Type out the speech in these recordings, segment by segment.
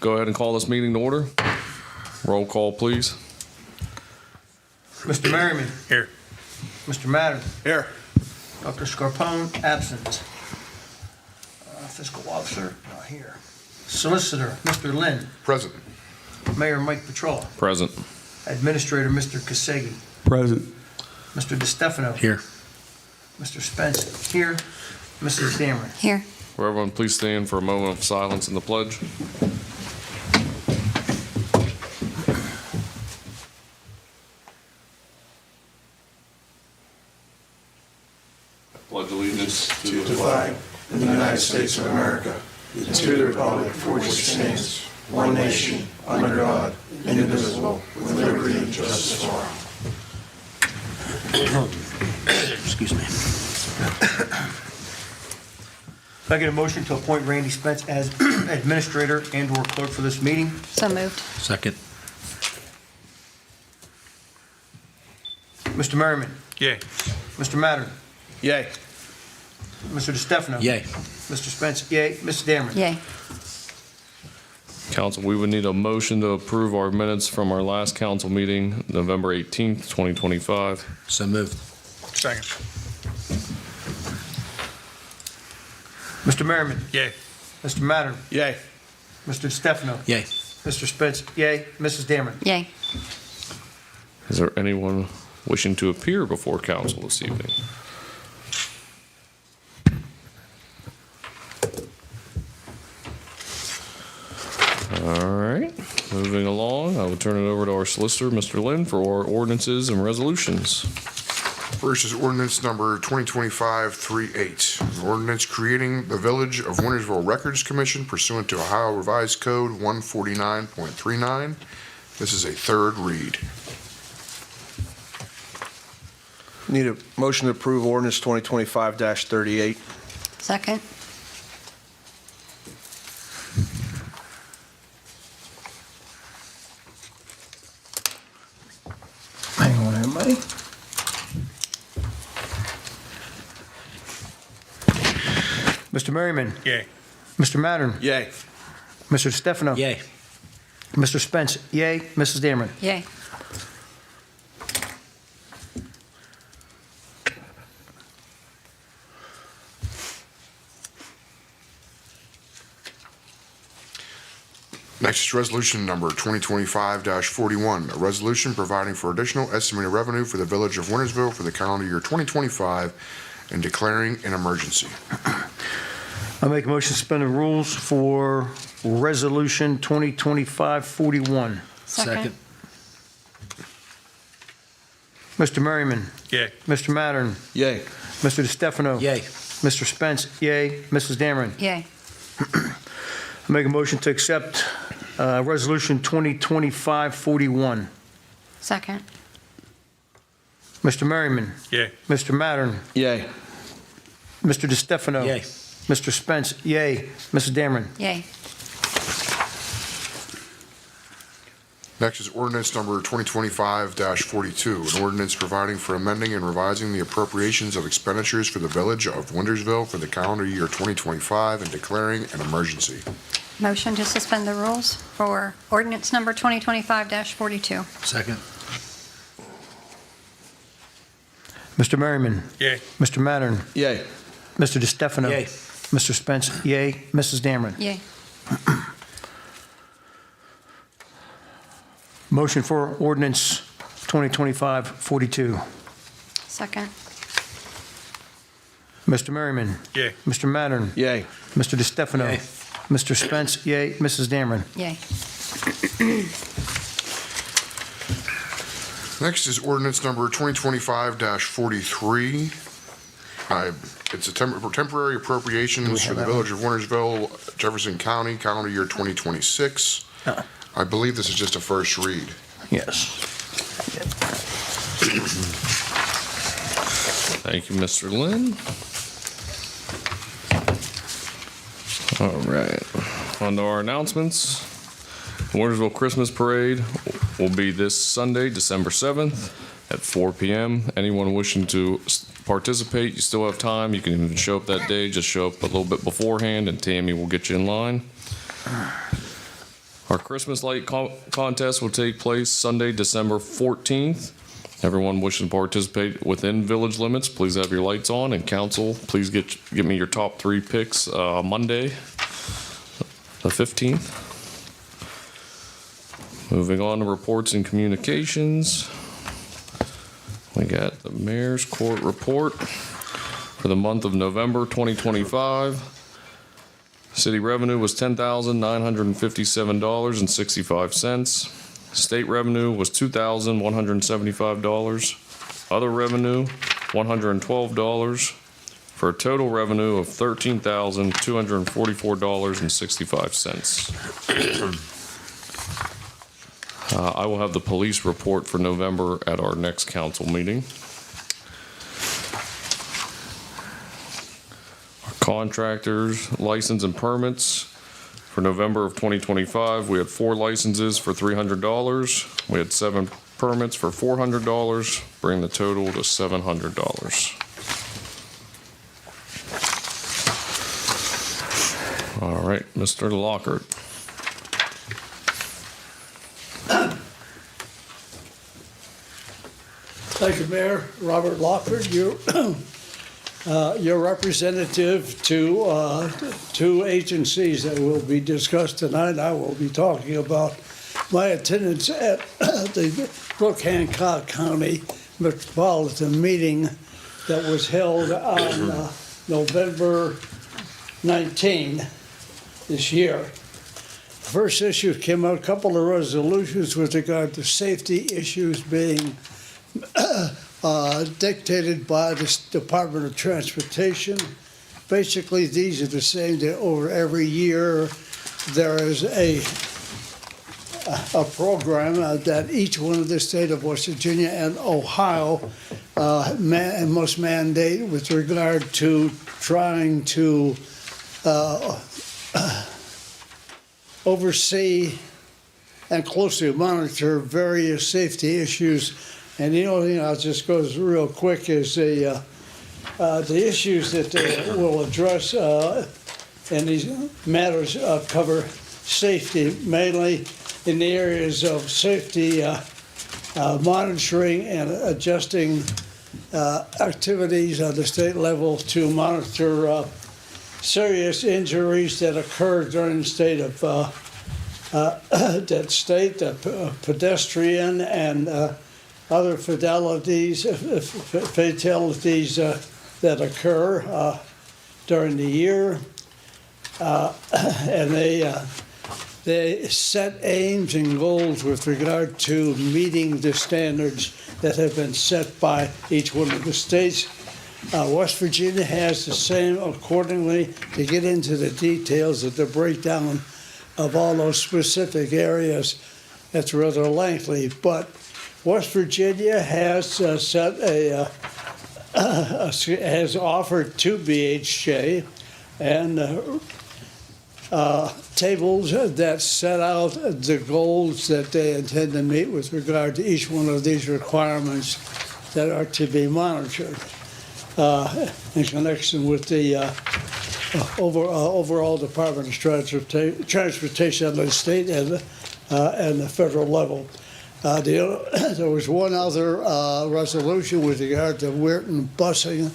go ahead and call this meeting to order. Roll call, please. Mr. Merriman. Here. Mr. Matter. Here. Dr. Scarpone, absent. Fiscal officer, not here. Solicitor, Mr. Lynn. Present. Mayor Mike Petrola. Present. Administrator, Mr. Kasegi. Present. Mr. DeStefano. Here. Mr. Spence, here. Mrs. Dameron. Here. Will everyone please stand for a moment of silence in the pledge? Pledge allegiance To the flag of the United States of America, and to the republic for which it stands, one nation, under God, indivisible, with liberty and justice for all. Excuse me. Can I get a motion to appoint Randy Spence as administrator and/or clerk for this meeting? So moved. Second. Mr. Merriman. Yay. Mr. Matter. Yay. Mr. DeStefano. Yay. Mr. Spence, yay. Mrs. Dameron. Yay. Council, we would need a motion to approve our minutes from our last council meeting, November 18th, 2025. So moved. Second. Mr. Merriman. Yay. Mr. Matter. Yay. Mr. DeStefano. Yay. Mr. Spence, yay. Mrs. Dameron. Yay. Is there anyone wishing to appear before council this evening? All right, moving along, I will turn it over to our solicitor, Mr. Lynn, for our ordinances and resolutions. First is ordinance number 2025-38, an ordinance creating the Village of Wintersville Records Commission pursuant to Ohio Revised Code 149.39. This is a third read. Need a motion to approve ordinance 2025-38. Second. Hang on, everybody. Mr. Merriman. Yay. Mr. Mattern. Yay. Mr. DeStefano. Yay. Mr. Spence, yay. Mrs. Dameron. Yay. Next is resolution number 2025-41, a resolution providing for additional estimated revenue for the Village of Wintersville for the calendar year 2025 and declaring an emergency. I make a motion to suspend the rules for resolution 2025-41. Second. Mr. Merriman. Yay. Mr. Mattern. Yay. Mr. DeStefano. Yay. Mr. Spence, yay. Mrs. Dameron. Yay. I make a motion to accept resolution 2025-41. Second. Mr. Merriman. Yay. Mr. Mattern. Yay. Mr. DeStefano. Yay. Mr. Spence, yay. Mrs. Dameron. Yay. Next is ordinance number 2025-42, an ordinance providing for amending and revising the appropriations of expenditures for the Village of Wintersville for the calendar year 2025 and declaring an emergency. Motion to suspend the rules for ordinance number 2025-42. Second. Mr. Merriman. Yay. Mr. Mattern. Yay. Mr. DeStefano. Yay. Mr. Spence, yay. Mrs. Dameron. Yay. Motion for ordinance 2025-42. Second. Mr. Merriman. Yay. Mr. Mattern. Yay. Mr. DeStefano. Yay. Mr. Spence, yay. Mrs. Dameron. Yay. Next is ordinance number 2025-43. It's a temporary appropriations for the Village of Wintersville, Jefferson County, calendar year 2026. I believe this is just a first read. Yes. Thank you, Mr. Lynn. All right, on to our announcements. Wintersville Christmas Parade will be this Sunday, December 7th at 4 p.m. Anyone wishing to participate, you still have time. You can even show up that day. Just show up a little bit beforehand, and Tammy will get you in line. Our Christmas light contest will take place Sunday, December 14th. Everyone wishing to participate within village limits, please have your lights on, and council, please get me your top 3 picks Monday, the 15th. Moving on to reports and communications. We got the Mayor's Court report for the month of November 2025. City revenue was $10,957.65. State revenue was $2,175. Other revenue, $112, for a total revenue of $13,244.65. I will have the police report for November at our next council meeting. Our contractors, license and permits. For November of 2025, we had 4 licenses for $300. We had 7 permits for $400, bringing the total to $700. All right, Mr. Lockhart. Thank you, Mayor. Robert Lockhart, your representative to 2 agencies that will be discussed tonight. I will be talking about my attendance at the Brooke Hancock County Metropolitan meeting that was held on November 19 this year. First issue came out, a couple of resolutions with regard to safety issues being dictated by the Department of Transportation. Basically, these are the same that over every year there is a program that each one of the state of West Virginia and Ohio must mandate with regard to trying to oversee and closely monitor various safety issues. And the only thing I'll just go real quick is the issues that they will address in these matters cover safety, mainly in the areas of safety monitoring and adjusting activities on the state level to monitor serious injuries that occur during the state of pedestrian and other fatalities that occur during the year, and they set aims and goals with regard to meeting the standards that have been set by each one of the states. West Virginia has the same accordingly. To get into the details of the breakdown of all those specific areas, that's rather lengthy, but West Virginia has set has offered to BHJ and tables that set out the goals that they intend to meet with regard to each one of these requirements that are to be monitored in connection with the overall Department of Transportation on the state and the federal level. There was one other resolution with regard to Weirton busing,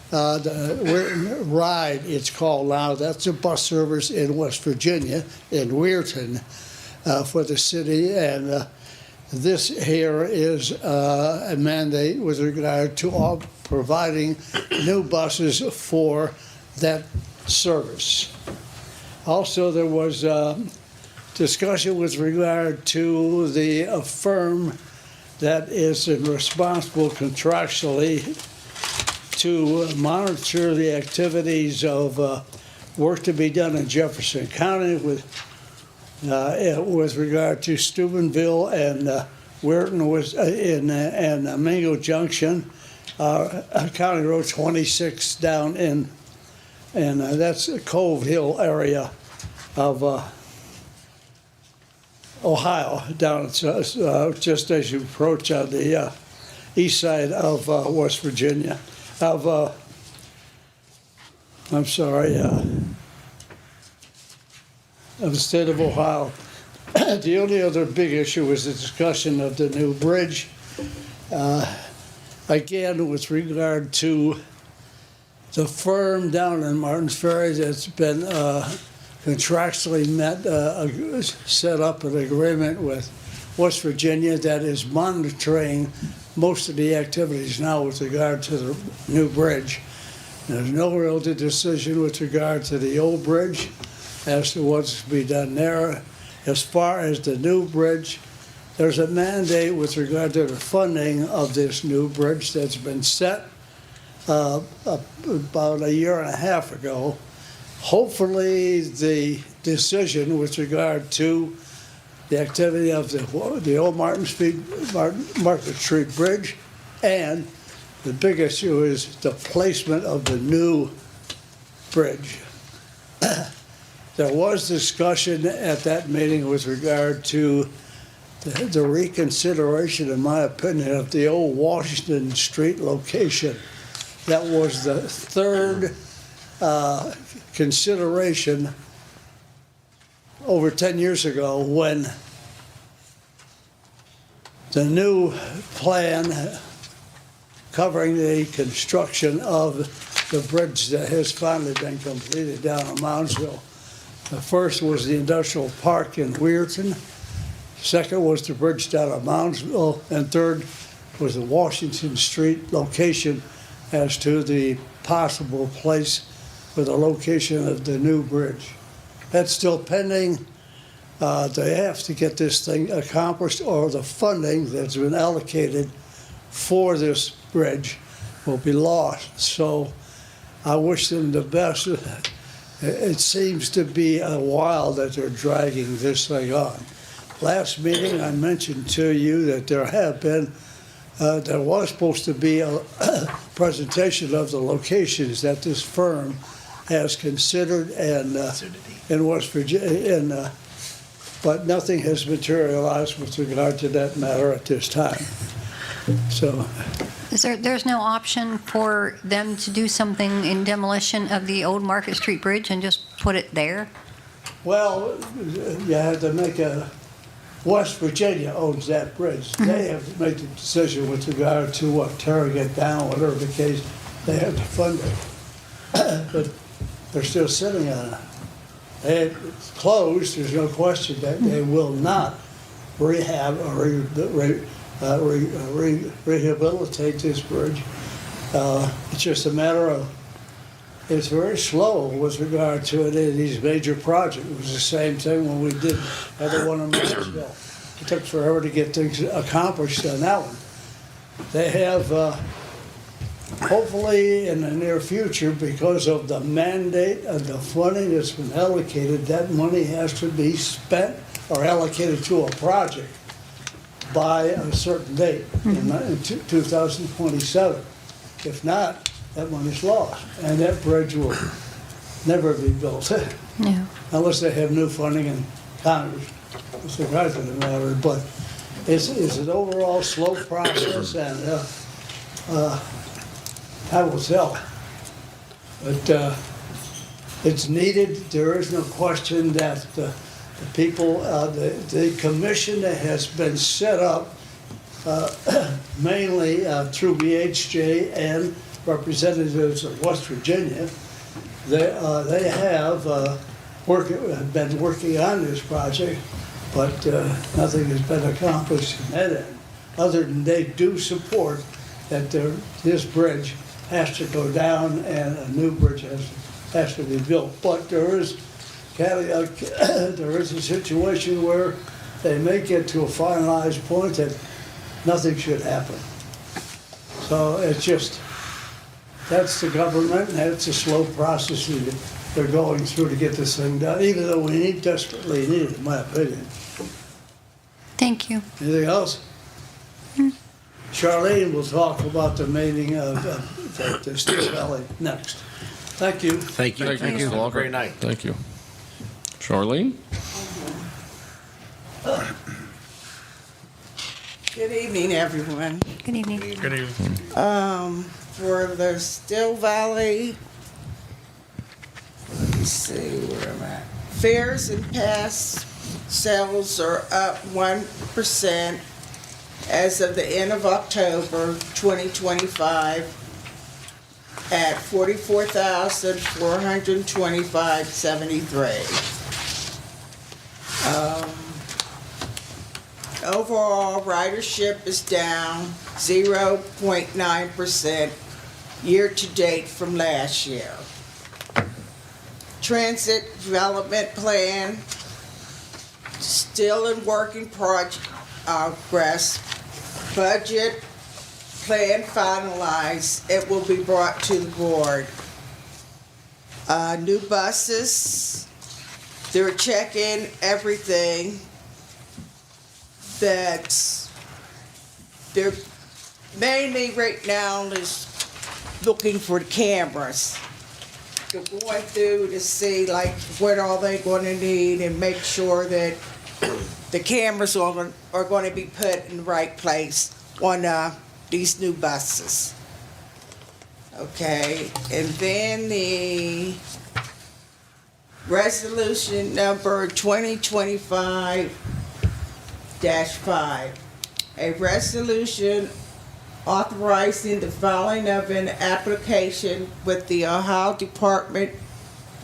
the Weirton Ride, it's called now. That's a bus service in West Virginia, in Weirton, for the city. And this here is a mandate with regard to providing new buses for that service. Also, there was discussion with regard to the firm that is responsible contractually to monitor the activities of work to be done in Jefferson County with regard to Steubenville and Weirton and Mingo Junction, County Road 26 down in that's Cove Hill area of Ohio, down just as you approach on the east side of West Virginia, of the state of Ohio. The only other big issue was the discussion of the new bridge. Again, with regard to the firm down in Martins Ferry that's been contractually set up an agreement with West Virginia that is monitoring most of the activities now with regard to the new bridge. There's no real decision with regard to the old bridge as to what's to be done there. As far as the new bridge, there's a mandate with regard to the funding of this new bridge that's been set about a year and a half ago. Hopefully, the decision with regard to the activity of the old Market Street Bridge, and the big issue is the placement of the new bridge. There was discussion at that meeting with regard to the reconsideration, in my opinion, of the old Washington Street location. That was the third consideration over 10 years ago when the new plan covering the construction of the bridge that has finally been completed down in Moundsville. The first was the industrial park in Weirton. Second was the bridge down at Moundsville. And third was the Washington Street location as to the possible place for the location of the new bridge. That's still pending. They have to get this thing accomplished, or the funding that's been allocated for this bridge will be lost. So I wish them the best. It seems to be a while that they're dragging this thing on. Last meeting, I mentioned to you that there was supposed to be a presentation of the locations that this firm has considered in West Virginia, but nothing has materialized with regard to that matter at this time. So, There's no option for them to do something in demolition of the old Market Street Bridge and just put it there? well, you have to make West Virginia owns that bridge. They have to make the decision with regard to tearing it down, whatever the case, they have to fund it. But they're still sitting on it. It's closed, there's no question that they will not rehab or rehabilitate this bridge. It's just a matter of, it's very slow with regard to it in these major projects. It was the same thing when we did the other one in Wintersville. It took forever to get things accomplished on that one. They have, hopefully in the near future, because of the mandate of the funding that's been allocated, that money has to be spent or allocated to a project by a certain date, in 2027. If not, that money's lost, and that bridge will never be built, No. unless they have new funding in Congress. It's the fact of the matter, but it's an overall slow process, and I will tell. But it's needed. There is no question that the people, the commission that has been set up mainly through BHJ and representatives of West Virginia, they have been working on this project, but nothing has been accomplished in that end, other than they do support that this bridge has to go down and a new bridge has to be built. But there is a situation where they may get to a finalized point that nothing should happen. So it's just, that's the government, and that's a slow process that they're going through to get this thing done, even though we desperately need it, in my opinion. Thank you. Anything else? Charlene will talk about the meeting of the Steel Valley next. Thank you. Thank you. Thank you, Mr. Have a Walker. great night. Thank you. Charlene? Good evening, everyone. Good evening. Good evening. For the Still Valley, let me see where I'm at. Fairs and Pass Sales are up 1% as of the end of October 2025 at 44,425.73. Overall, ridership is down 0.9% year-to-date from last year. Transit Development Plan, still in working progress. Budget plan finalized. It will be brought to the board. New buses, they're checking everything that's, they're mainly right now is looking for the cameras. They're going through to see like what are they going to need and make sure that the cameras are going to be put in the right place on these new buses. Okay, and then the resolution number 2025-5, a resolution authorizing the filing of an application with the Ohio Department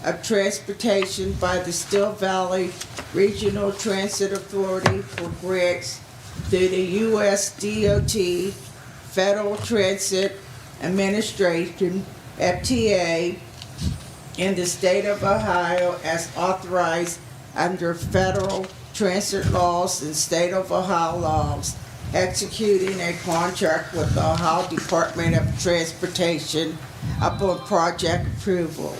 of Transportation by the Still Valley Regional Transit Authority for grants through the U.S. DOT Federal Transit Administration, FTA, in the state of Ohio as authorized under federal transit laws and state of Ohio laws, executing a contract with the Ohio Department of Transportation upon project approval.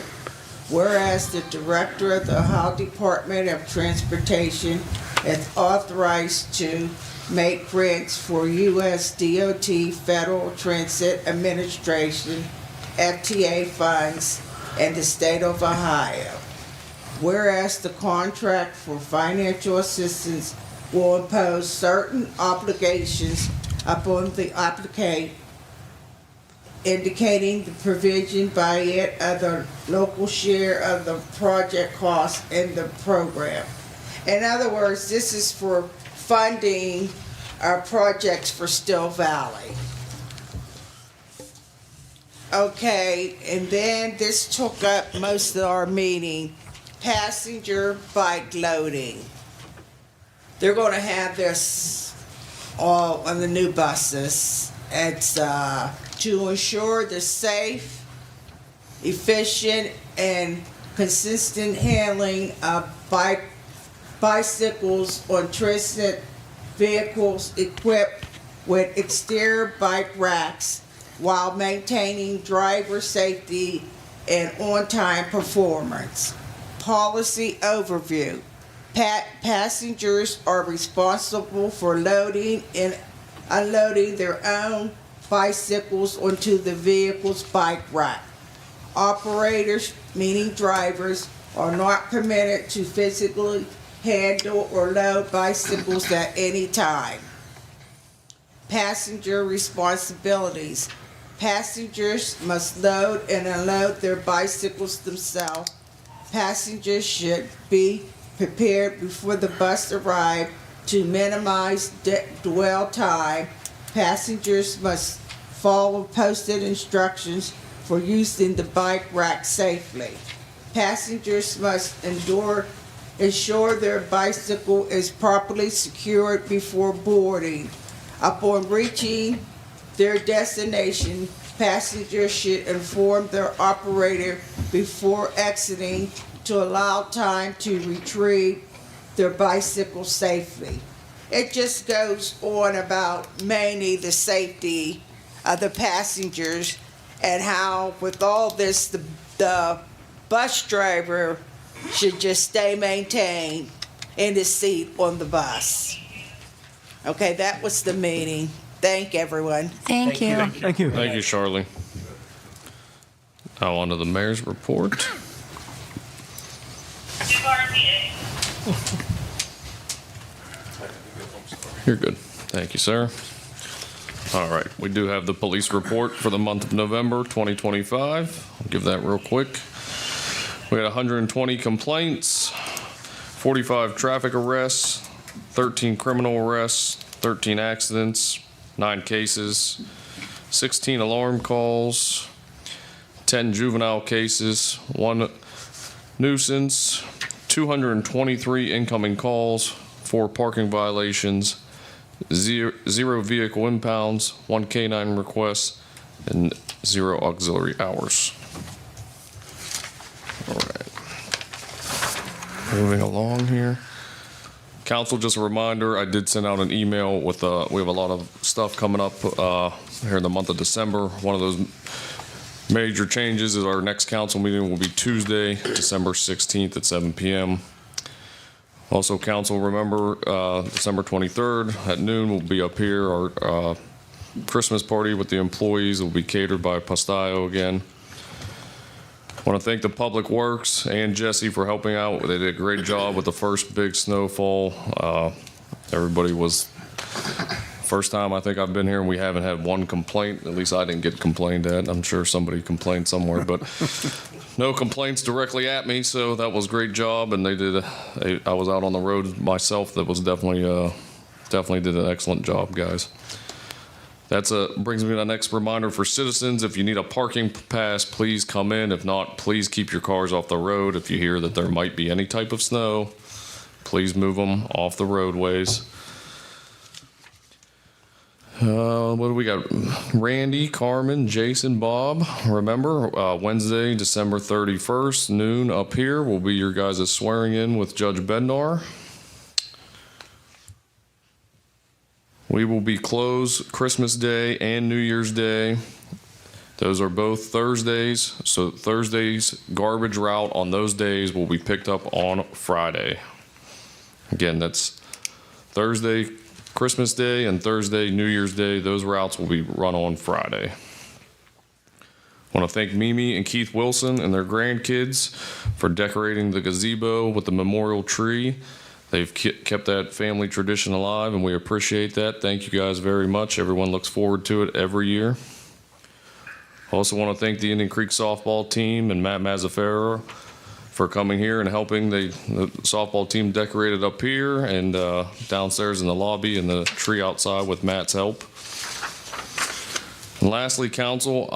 Whereas the Director of the Ohio Department of Transportation is authorized to make grants for U.S. DOT Federal Transit Administration, FTA funds, in the state of Ohio. Whereas the contract for financial assistance will impose certain obligations upon the applicant, indicating the provision by it of the local share of the project costs in the program. In other words, this is for funding our projects for Still Valley. Okay, and then this took up most of our meeting, passenger bike loading. They're going to have this all on the new buses. It's to ensure the safe, efficient, and consistent handling of bicycles on transit vehicles equipped with exterior bike racks while maintaining driver safety and on-time performance. Policy overview. Passengers are responsible for loading and unloading their own bicycles onto the vehicle's bike rack. Operators, meaning drivers, are not permitted to physically handle or load bicycles at any time. Passenger responsibilities. Passengers must load and unload their bicycles themselves. Passengers should be prepared before the bus arrives to minimize dwell time. Passengers must follow posted instructions for using the bike rack safely. Passengers must ensure their bicycle is properly secured before boarding. Upon reaching their destination, passengers should inform their operator before exiting to allow time to retrieve their bicycle safely. It just goes on about mainly the safety of the passengers and how with all this the bus driver should just stay maintained in his seat on the bus. Okay, that was the meeting. Thank everyone. Thank you. Thank you. Thank you, Charlie. Now on to the mayor's report. You're good. Thank you, sir. All right, we do have the police report for the month of November 2025. I'll give that real quick. We had 120 complaints, 45 traffic arrests, 13 criminal arrests, 13 accidents, 9 cases, 16 alarm calls, 10 juvenile cases, 1 nuisance, 223 incoming calls, 4 parking violations, 0 vehicle impounds, 1 canine request, and 0 auxiliary hours. All right. Moving along here. Council, just a reminder, I did send out an email with, we have a lot of stuff coming up here in the month of December. One of those major changes is our next council meeting will be Tuesday, December 16th at 7 p.m. Also, council, remember, December 23rd at noon, we'll be up here. Our Christmas party with the employees will be catered by Postillo again. I want to thank the Public Works and Jesse for helping out. They did a great job with the first big snowfall. Everybody was, first time I think I've been here and we haven't had one complaint. At least I didn't get complained at. I'm sure somebody complained somewhere, but no complaints directly at me, so that was a great job. And they did, I was out on the road myself. That was definitely did an excellent job, guys. That's brings me to the next reminder for citizens. If you need a parking pass, please come in. If not, please keep your cars off the road. If you hear that there might be any type of snow, please move them off the roadways. What do we got? Randy, Carmen, Jason, Bob. Remember, Wednesday, December 31st, noon up here will be your guys' swearing in with Judge Bednar. We will be closed Christmas Day and New Year's Day. Those are both Thursdays. So Thursday's garbage route on those days will be picked up on Friday. Again, that's Thursday, Christmas Day, and Thursday, New Year's Day. Those routes will be run on Friday. I want to thank Mimi and Keith Wilson and their grandkids for decorating the gazebo with the memorial tree. They've kept that family tradition alive, and we appreciate that. Thank you guys very much. Everyone looks forward to it every year. I also want to thank the Indian Creek softball team and Matt Mazzaferro for coming here and helping. The softball team decorated up here and downstairs in the lobby and the tree outside with Matt's help. And lastly, council,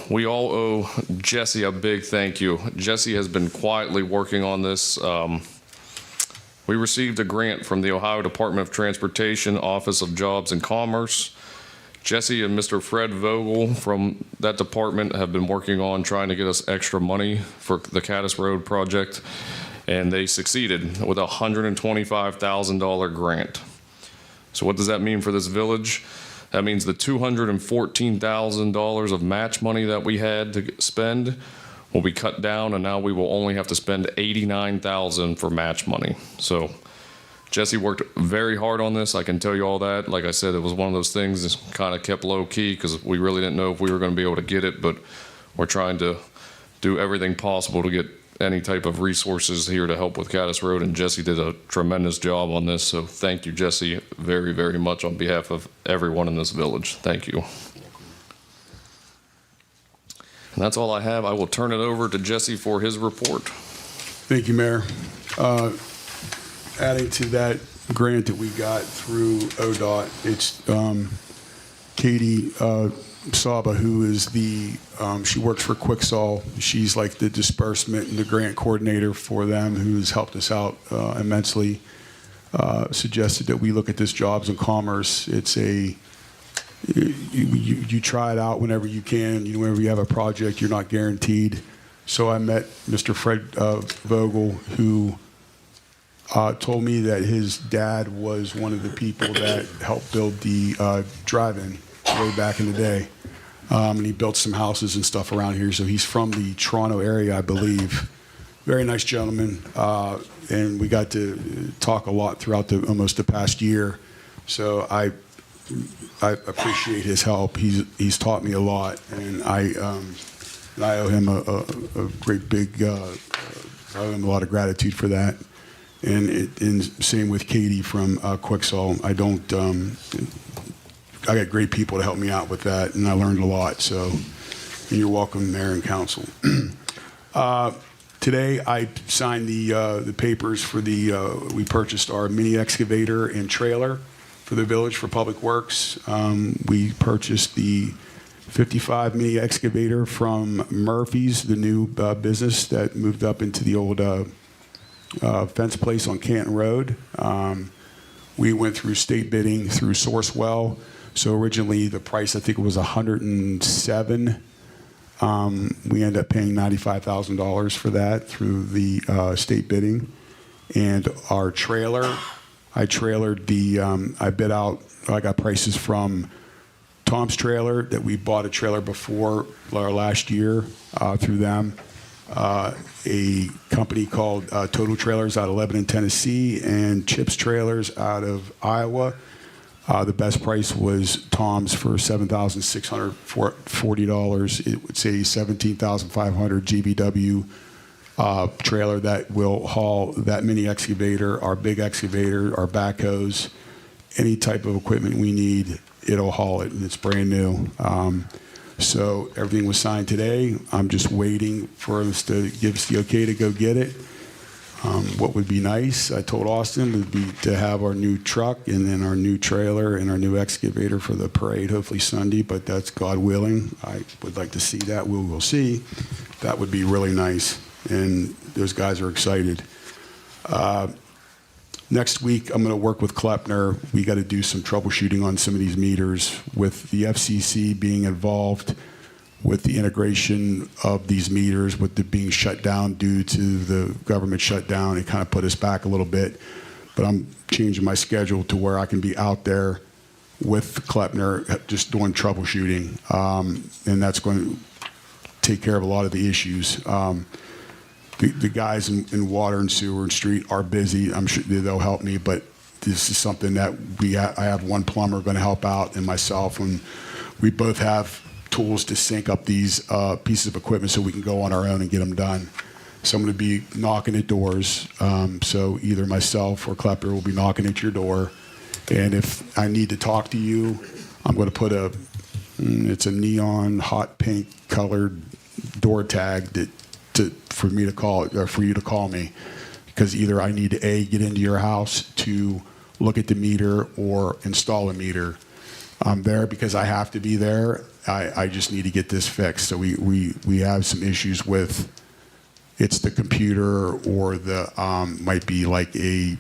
we all owe Jesse a big thank you. Jesse has been quietly working on this. We received a grant from the Ohio Department of Transportation, Office of Jobs and Commerce. Jesse and Mr. Fred Vogel from that department have been working on trying to get us extra money for the Caddis Road project, and they succeeded with a $125,000 grant. So what does that mean for this village? That means the $214,000 of match money that we had to spend will be cut down, and now we will only have to spend $89,000 for match money. So Jesse worked very hard on this. I can tell you all that. Like I said, it was one of those things that kind of kept low key because we really didn't know if we were going to be able to get it, but we're trying to do everything possible to get any type of resources here to help with Caddis Road, and Jesse did a tremendous job on this. So thank you, Jesse, very, very much on behalf of everyone in this village. Thank you. And that's all I have. I will turn it over to Jesse for his report. Thank you, Mayor. Adding to that grant that we got through ODOT, it's Katie Saba, who is she works for Quicksall. She's like the disbursement and the grant coordinator for them, who's helped us out immensely. Suggested that we look at this Jobs and Commerce. It's you try it out whenever you can. Whenever you have a project, you're not guaranteed. So I met Mr. Fred Vogel, who told me that his dad was one of the people that helped build the drive-in way back in the day. And he built some houses and stuff around here. So he's from the Toronto area, I believe. Very nice gentleman. And we got to talk a lot throughout almost the past year. So I appreciate his help. He's taught me a lot, and I owe him a great big. I owe him a lot of gratitude for that. And same with Katie from Quicksall. I got great people to help me out with that, and I learned a lot. So, and you're welcome, Mayor and Council. Today, I signed the papers for we purchased our mini excavator and trailer for the village for Public Works. We purchased the 55 mini excavator from Murphy's, the new business that moved up into the old fence place on Canton Road. We went through state bidding through Sourcewell. So originally the price, I think it was $107. We ended up paying $95,000 for that through the state bidding. And our trailer, I bid out, I got prices from Tom's Trailer that we bought a trailer before last year through them. A company called Total Trailers out of Lebanon, Tennessee, and Chips Trailers out of Iowa. The best price was Tom's for $7,640. It would say 17,500 GVW trailer that will haul that mini excavator, our big excavator, our backhoes, any type of equipment we need, it'll haul it, and it's brand new. So everything was signed today. I'm just waiting for us to give us the okay to go get it. What would be nice, I told Austin, would be to have our new truck and then our new trailer and our new excavator for the parade, hopefully Sunday, but that's God willing. I would like to see that. We'll see. That would be really nice, and those guys are excited. Next week, I'm going to work with Kleppner. We got to do some troubleshooting on some of these meters with the FCC being involved with the integration of these meters, with it being shut down due to the government shutdown. It kind of put us back a little bit, but I'm changing my schedule to where I can be out there with Kleppner just doing troubleshooting, and that's going to take care of a lot of the issues. The guys in water and sewer and street are busy. I'm sure they'll help me, but this is something that I have one plumber going to help out, and myself, and we both have tools to sync up these pieces of equipment so we can go on our own and get them done. So I'm going to be knocking at doors. So either myself or Kleppner will be knocking at your door, and if I need to talk to you, I'm going to put it's a neon hot pink colored door tag for me to call, or for you to call me, because either I need to get into your house to look at the meter or install a meter. I'm there because I have to be there. I just need to get this fixed. So we have some issues with, it's the computer or the might be like a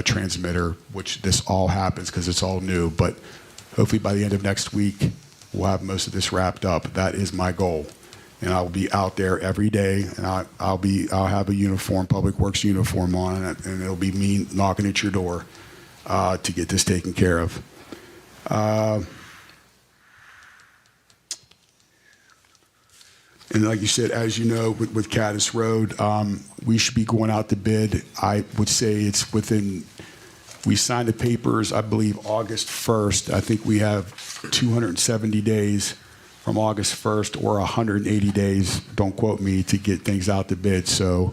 transmitter, which this all happens because it's all new. But hopefully by the end of next week, we'll have most of this wrapped up. That is my goal. And I'll be out there every day, and I'll have a uniform, Public Works uniform on it, and it'll be me knocking at your door to get this taken care of. And like you said, as you know, with Caddis Road, we should be going out to bid. I would say it's we signed the papers, I believe, August 1st. I think we have 270 days from August 1st or 180 days, don't quote me, to get things out to bid. So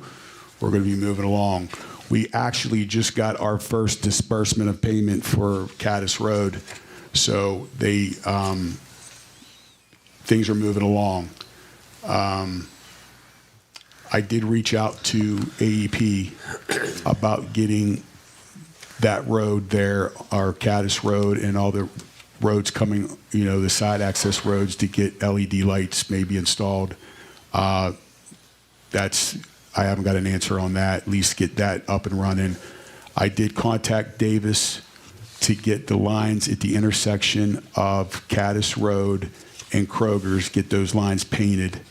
we're going to be moving along. We actually just got our first disbursement of payment for Caddis Road. So things are moving along. I did reach out to AEP about getting that road there, our Caddis Road, and all the roads coming, the side access roads, to get LED lights maybe installed. I haven't got an answer on that. At least get that up and running. I did contact Davis to get the lines at the intersection of Caddis Road and Kroger's, get those lines painted,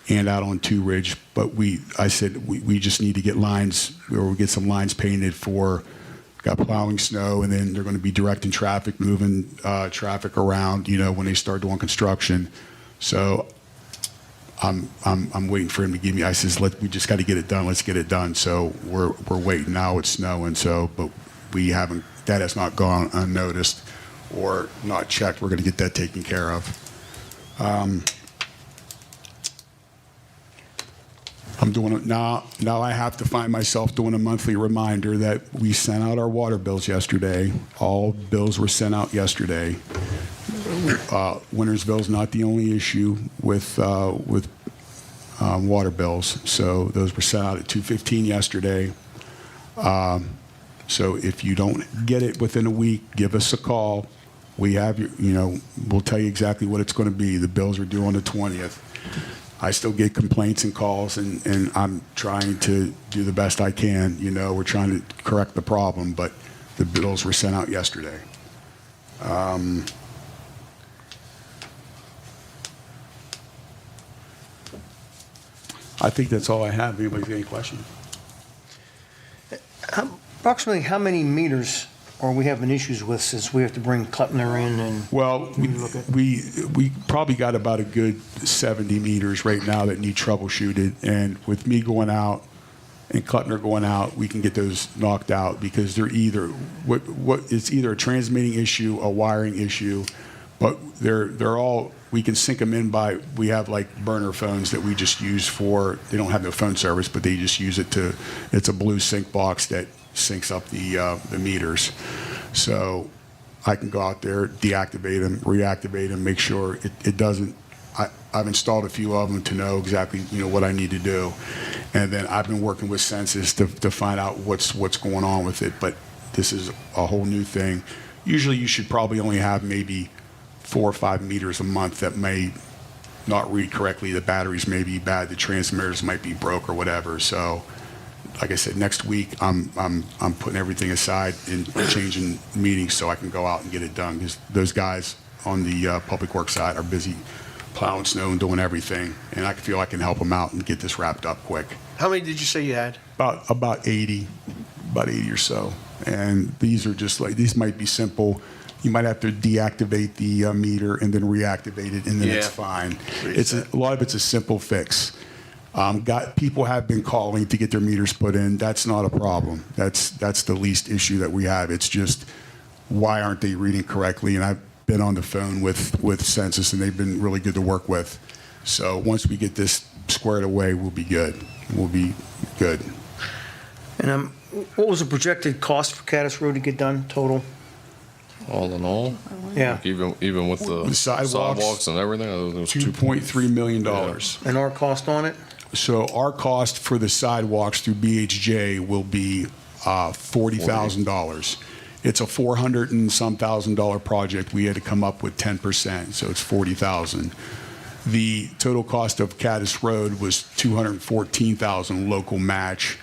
and out on Two Ridge. But I said we just need to get lines, or we'll get some lines painted for, got plowing snow, and then they're going to be directing traffic, moving traffic around, when they start doing construction. So I'm waiting for him to give me. I says, we just got to get it done. Let's get it done. So we're waiting. Now it's snowing, but we haven't. That has not gone unnoticed or not checked. We're going to get that taken care of. I'm doing it now. Now I have to find myself doing a monthly reminder that we sent out our water bills yesterday. All bills were sent out yesterday. Wintersville's not the only issue with water bills. So those were sent out at 2:15 yesterday. So if you don't get it within a week, give us a call. We have, we'll tell you exactly what it's going to be. The bills are due on the 20th. I still get complaints and calls, and I'm trying to do the best I can. We're trying to correct the problem, but the bills were sent out yesterday. I think that's all I have. Anybody have any questions? Approximately how many meters are we having issues with since we have to bring Kleppner in and? Well, we probably got about a good 70 meters right now that need troubleshooted, and with me going out and Kleppner going out, we can get those knocked out because they're either it's either a transmitting issue, a wiring issue, but they're all, we can sync them in by, we have like burner phones that we just use for, they don't have no phone service, but they just use it to, it's a blue sync box that syncs up the meters. So I can go out there, deactivate them, reactivate them, make sure it doesn't, I've installed a few of them to know exactly, what I need to do. And then I've been working with Census to find out what's going on with it. But this is a whole new thing. Usually you should probably only have maybe 4 or 5 meters a month that may not read correctly. The batteries may be bad, the transmitters might be broke or whatever. So like I said, next week I'm putting everything aside and changing meetings so I can go out and get it done, because those guys on the public works side are busy plowing snow and doing everything, and I feel I can help them out and get this wrapped up quick. How many did you say you had? About 80 or so. And these are just like, these might be simple. You might have to deactivate the meter and then reactivate it, and then it's fine. A lot of it's a simple fix. People have been calling to get their meters put in. That's not a problem. That's the least issue that we have. It's just, why aren't they reading correctly? And I've been on the phone with Census, and they've been really good to work with. So once we get this squared away, we'll be good. We'll be good. And what was the projected cost for Caddis Road to get done total? All in all, Yeah. even with the sidewalks and everything, it was $2.3 million. And our cost on it? So our cost for the sidewalks through BHJ will be $40,000. It's a $400 and some thousand project. We had to come up with 10%, so it's $40,000. The total cost of Caddis Road was $214,000 local match,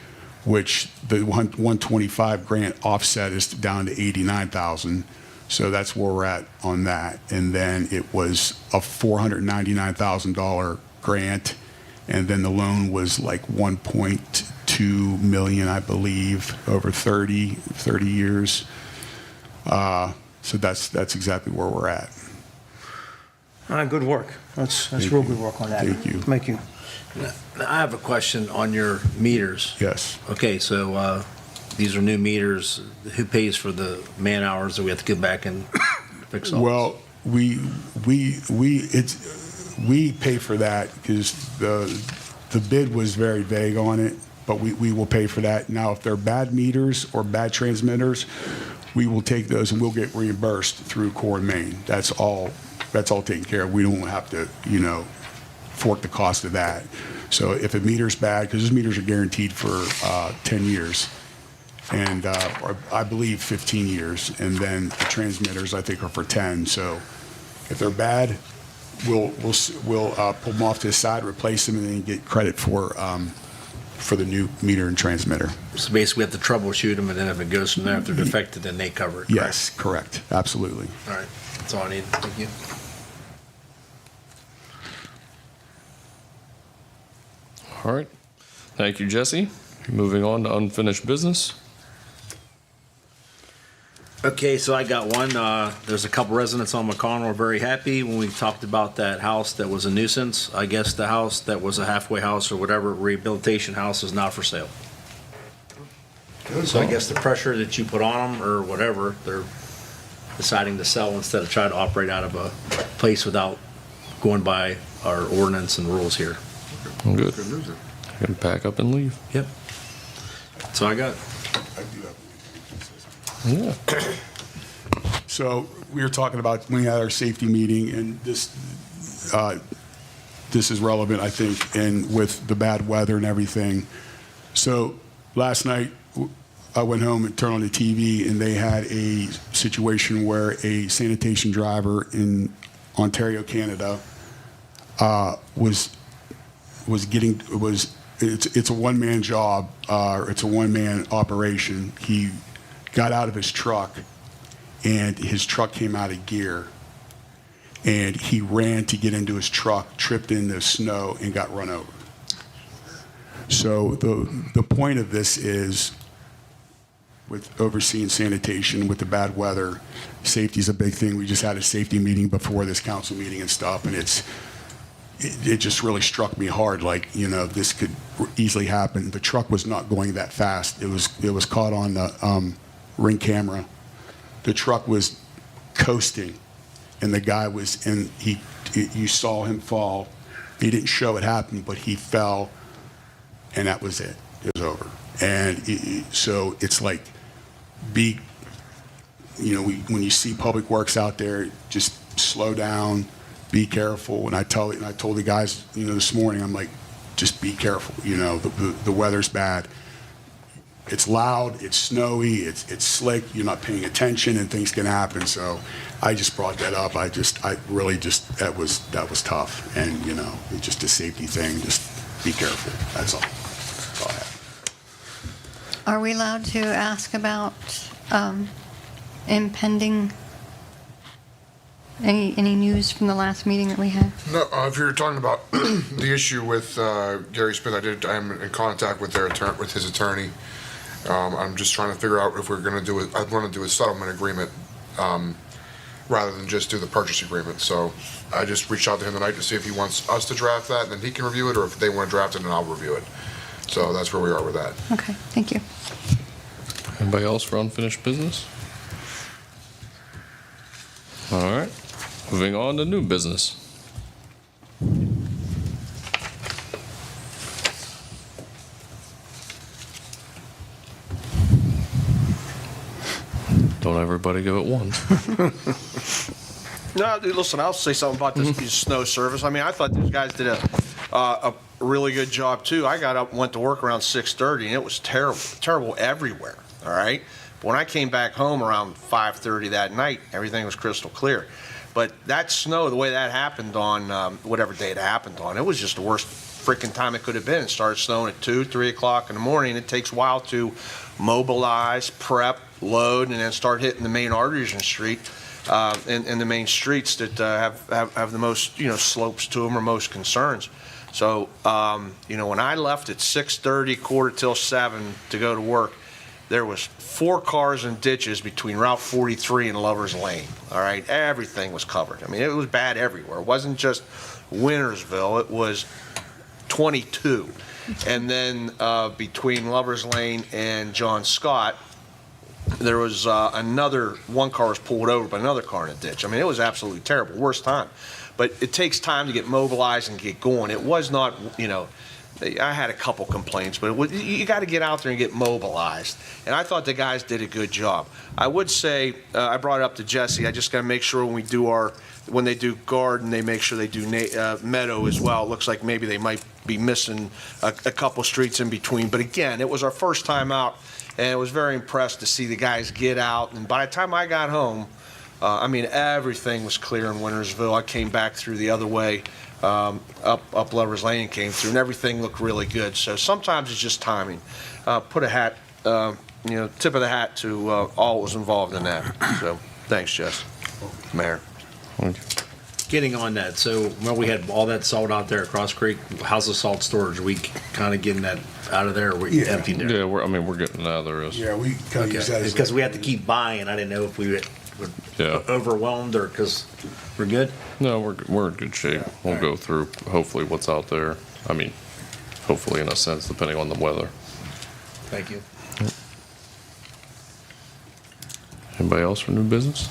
which the 125 grant offset is down to $89,000. So that's where we're at on that. And then it was a $499,000 grant, and then the loan was like 1.2 million, I believe, over 30 years. So that's exactly where we're at. Good work. That's real good work on that. Thank you. Thank you. Now, I have a question on your meters. Yes. Okay, so these are new meters. Who pays for the man hours that we have to go back and fix all Well, we pay for that because the bid was very vague on it, but we will pay for that. Now, if they're bad meters or bad transmitters, we will take those and we'll get reimbursed through Core and Main. That's all taken care of. We don't have to, fork the cost of that. So if a meter's bad, because those meters are guaranteed for 10 years, and or I believe 15 years, and then the transmitters I think are for 10. So if they're bad, we'll pull them off to the side, replace them, and then get credit for the new meter and transmitter. So basically, we have to troubleshoot them, and then if it goes from there, if they're defective, then they cover it. Correct? Yes, correct. Absolutely. All right. That's all I need. Thank you. All right. Thank you, Jesse. Moving on to unfinished business. Okay, so I got one. There's a couple residents on McConnell were very happy when we talked about that house that was a nuisance. I guess the house that was a halfway house or whatever, rehabilitation house, is not for sale. So I guess the pressure that you put on them or whatever, they're deciding to sell instead of try to operate out of a place without going by our ordinance and rules here. I'm good. I can pack up and leave. Yep. That's all I got. Yeah. So we were talking about when we had our safety meeting, and this this is relevant, I think, and with the bad weather and everything. So last night, I went home and turned on the TV, and they had a situation where a sanitation driver in Ontario, Canada, it's a one-man job, it's a one-man operation. He got out of his truck, and his truck came out of gear, and he ran to get into his truck, tripped in the snow, and got run over. So the point of this is, with overseeing sanitation, with the bad weather, safety is a big thing. We just had a safety meeting before this council meeting and stuff, and it just really struck me hard. Like, this could easily happen. The truck was not going that fast. It was caught on the ring camera. The truck was coasting, and the guy was you saw him fall. He didn't show it happen, but he fell, and that was it. It was over. And so it's like, when you see public works out there, just slow down, be careful. And I told the guys, this morning, I'm like, just be careful. The weather's bad. It's loud, it's snowy, it's slick, you're not paying attention, and things can happen. So I just brought that up. That was tough. And, it's just a safety thing. Just be careful. That's all. That's all I have. Are we allowed to ask about impending, any news from the last meeting that we had? No, if you're talking about the issue with Gary Smith, I'm in contact with his attorney. I'm just trying to figure out if we're going to do it. I want to do a settlement agreement rather than just do the purchase agreement. So I just reached out to him tonight to see if he wants us to draft that, and then he can review it, or if they want to draft it, and I'll review it. So that's where we are with that. Okay, thank you. Anybody else for unfinished business? All right, moving on to new business. Don't everybody give it one. No, dude, listen, I'll say something about this snow service. I mean, I thought these guys did a really good job, too. I got up and went to work around 6:30, and it was terrible everywhere, all right? But when I came back home around 5:30 that night, everything was crystal clear. But that snow, the way that happened on whatever day it happened on, it was just the worst freaking time it could have been. It started snowing at 2, 3 o'clock in the morning. It takes a while to mobilize, prep, load, and then start hitting the main arteries and street. In the main streets that have the most slopes to them or most concerns. So when I left at 6:30, 6:45 to go to work, there was 4 cars and ditches between Route 43 and Lover's Lane. All right, everything was covered. I mean, it was bad everywhere. It wasn't just Wintersville. It was 22, and then between Lover's Lane and John Scott, there was one car was pulled over by another car in a ditch. I mean, it was absolutely terrible, worst time. But it takes time to get mobilized and get going. It was not, I had a couple complaints, but you got to get out there and get mobilized. And I thought the guys did a good job. I would say, I brought it up to Jesse, I just got to make sure when they do garden, they make sure they do meadow as well. It looks like maybe they might be missing a couple streets in between. But again, it was our first time out. And I was very impressed to see the guys get out. And by the time I got home, everything was clear in Wintersville. I came back through the other way, up Lover's Lane, came through, and everything looked really good. So sometimes it's just timing. Put a hat, tip of the hat to all that was involved in that. So thanks, Jess. Mayor. Getting on that, so when we had all that salt out there at Cross Creek, how's the salt storage? Are we kind of getting that out of there, or we emptied there? Yeah, we're getting out of there. Yeah, we kind of use that as because we have to keep buying. I didn't know if we were overwhelmed or because we're good. No, we're in good shape. We'll go through hopefully what's out there. I mean, hopefully in a sense, depending on the weather. Thank you. Anybody else for new business?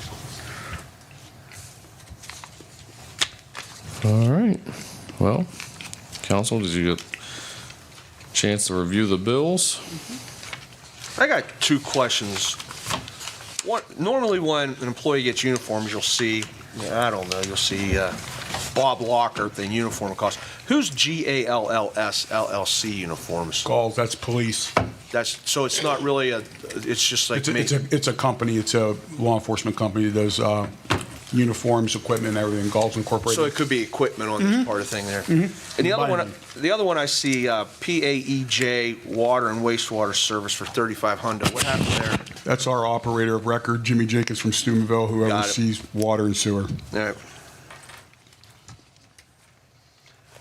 All right. Well, council, did you get a chance to review the bills? I got 2 questions Normally when an employee gets uniforms, you'll see, I don't know, you'll see Bob Lockhart, the uniform cost. Who's GALLS LLC uniforms? Calls, that's police. So it's not really it's just like me. It's a company, it's a law enforcement company that does uniforms, equipment, and everything, Galls Incorporated. So it could be equipment on this part of thing there. And the other one I see, PAEJ Water and Wastewater Service for 3,500. What happened there? That's our operator of record, Jimmy Jenkins from Steubenville, who Got it. oversees water and sewer. All right.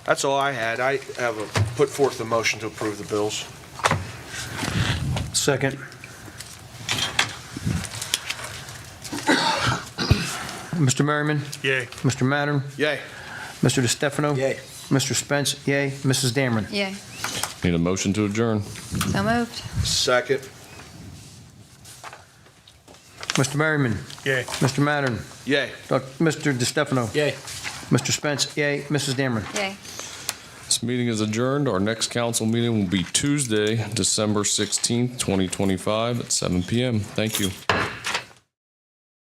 That's all I had. I have put forth the motion to approve the bills. Second. Mr. Merriman? Yay. Mr. Mattern? Yay. Mr. DeStefano? Yay. Mr. Spence? Yay. Mrs. Dameron? Yay. Need a motion to adjourn. So moved. Second. Mr. Merriman? Yay. Mr. Mattern? Yay. Mr. DeStefano? Yay. Mr. Spence? Yay. Mrs. Dameron? Yay. This meeting is adjourned. Our next council meeting will be Tuesday, December 16th, 2025 at 7 PM. Thank you.